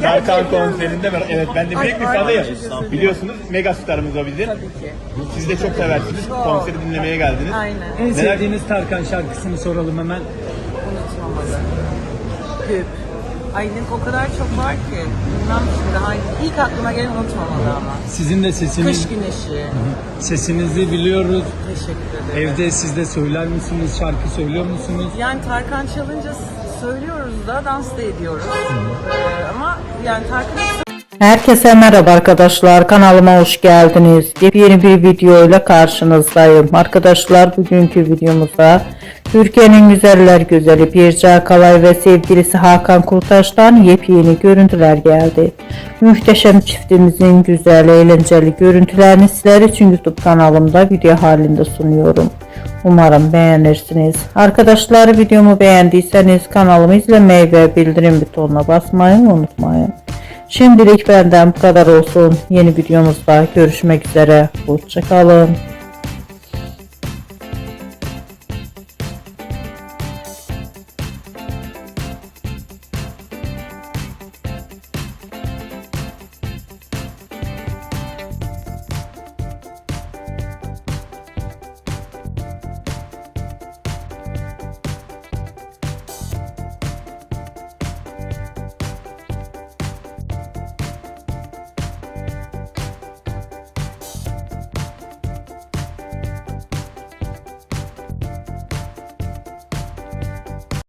Tarkan konserinde evet ben de büyük bir Ay, fanıyım. pardon. Biliyorsunuz mega starımız o bizim. Tabii ki. Siz de çok seversiniz. Konseri dinlemeye geldiniz. Aynen. En sevdiğiniz Tarkan şarkısını soralım hemen. Unutmamalı. Hüp. Ay ne o kadar çok var ki. Bilmem şimdi hangi. İlk aklıma gelen unutmamalı ama. Sizin de sesiniz, Kış güneşi. sesinizi biliyoruz. Teşekkür ederim. Evde siz de söyler misiniz? Şarkı söylüyor musunuz? Yani Tarkan çalınca söylüyoruz da dans da ediyoruz. Ama yani Tarkan'ın Herkese merhaba arkadaşlar, kanalıma hoş geldiniz. Yeni bir video ile karşınızdayım. Arkadaşlar bugünkü videomuzda Türkiye'nin güzeller güzeli Birce Akalay ve sevgilisi Hakan Kurtaş'tan yepyeni görüntüler geldi. Muhteşem çiftimizin güzel, eğlenceli görüntülerini sizler için YouTube kanalımda video halinde sunuyorum. Umarım beğenirsiniz. Arkadaşlar videomu beğendiyseniz kanalımı izlemeyi ve bildirim butonuna basmayı unutmayın. Şimdilik benden bu kadar olsun. Yeni videomuzda görüşmek üzere. Hoşça kalın.